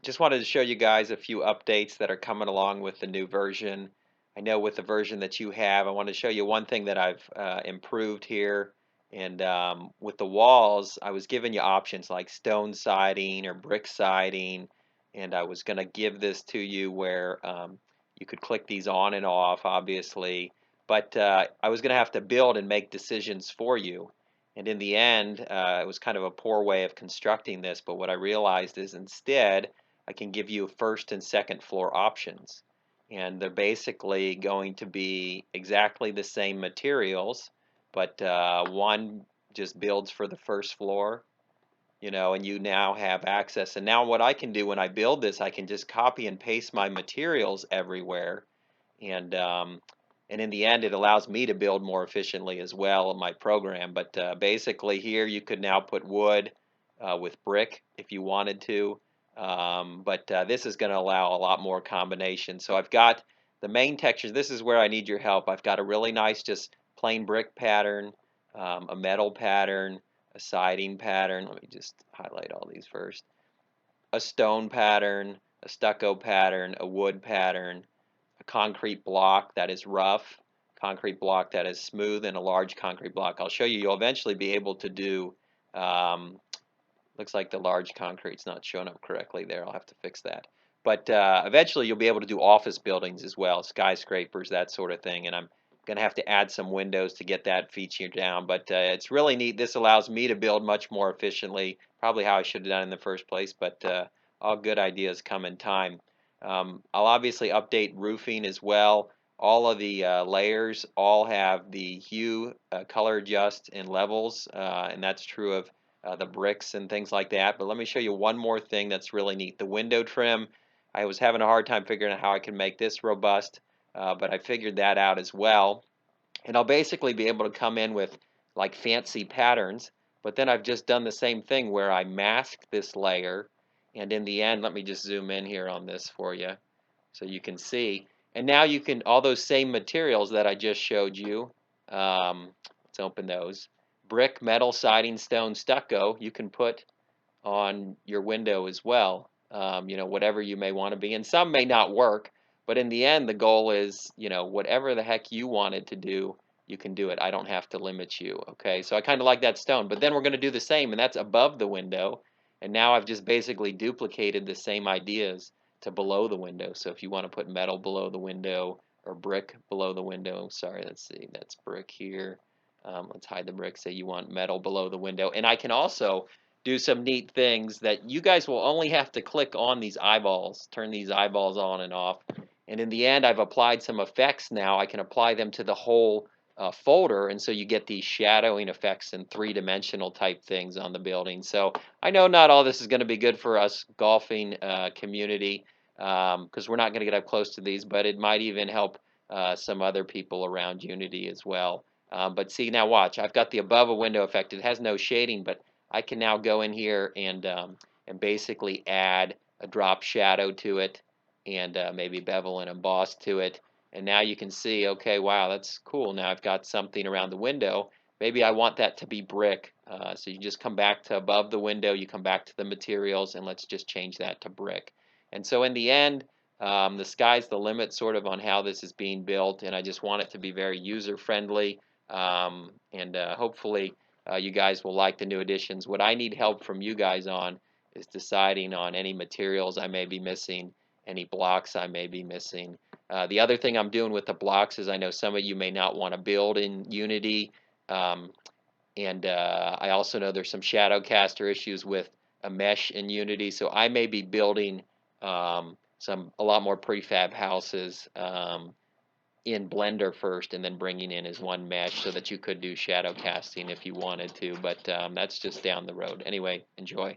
Just wanted to show you guys a few updates that are coming along with the new version. I know with the version that you have, I want to show you one thing that I've improved here. And with the walls, I was giving you options like stone siding or brick siding. And I was going to give this to you where you could click these on and off, obviously. But I was going to have to build and make decisions for you. And in the end, it was kind of a poor way of constructing this. But what I realized is instead, I can give you first and second floor options. And they're basically going to be exactly the same materials, but one just builds for the first floor, and you now have access. And now what I can do when I build this, I can just copy and paste my materials everywhere. And in the end, it allows me to build more efficiently as well in my program. But basically here you could now put wood with brick if you wanted to. But this is going to allow a lot more combinations. So I've got the main textures. This is where I need your help. I've got a really nice just plain brick pattern, a metal pattern, a siding pattern. Let me just highlight all these first. A stone pattern, a stucco pattern, a wood pattern, a concrete block that is rough, concrete block that is smooth, and a large concrete block. I'll show you. You'll eventually be able to do looks like the large concrete's not showing up correctly there. I'll have to fix that. But eventually you'll be able to do office buildings as well, skyscrapers, that sort of thing. And I'm going to have to add some windows to get that feature down. But it's really neat. This allows me to build much more efficiently, probably how I should have done in the first place. But all good ideas come in time. I'll obviously update roofing as well. All of the layers all have the hue, color adjust, and levels. And that's true of the bricks and things like that. But let me show you one more thing that's really neat. The window trim, I was having a hard time figuring out how I can make this robust, but I figured that out as well. And I'll basically be able to come in with like fancy patterns, but then I've just done the same thing where I mask this layer, and in the end, let me just zoom in here on this for you so you can see. And now you can, all those same materials that I just showed you, let's open those. Brick, metal, siding, stone, stucco, you can put on your window as well, whatever you may want to be. And some may not work, but in the end, the goal is, whatever the heck you wanted to do, you can do it. I don't have to limit you, okay? So I kind of like that stone, but then we're going to do the same, and that's above the window. And now I've just basically duplicated the same ideas to below the window. So if you want to put metal below the window or brick below the window, sorry, let's see, that's brick here. Let's hide the brick, say you want metal below the window. And I can also do some neat things that you guys will only have to click on these eyeballs, turn these eyeballs on and off. And in the end, I've applied some effects now. I can apply them to the whole folder, and so you get these shadowing effects and three-dimensional type things on the building. So I know not all this is going to be good for us golfing community because we're not going to get up close to these, but it might even help some other people around Unity as well. But see, now watch. I've got the above a window effect. It has no shading, but I can now go in here and basically add a drop shadow to it and maybe bevel and emboss to it. And now you can see, okay, wow, that's cool. Now I've got something around the window. Maybe I want that to be brick. So you just come back to above the window, you come back to the materials, and let's just change that to brick. And so in the end, the sky's the limit sort of on how this is being built, and I just want it to be very user-friendly, and hopefully you guys will like the new additions. What I need help from you guys on is deciding on any materials I may be missing, any blocks I may be missing. The other thing I'm doing with the blocks is I know some of you may not want to build in Unity, and I also know there's some shadow caster issues with a mesh in Unity, so I may be building a lot more prefab houses in Blender first and then bringing in as one mesh so that you could do shadow casting if you wanted to, but that's just down the road. Anyway, enjoy.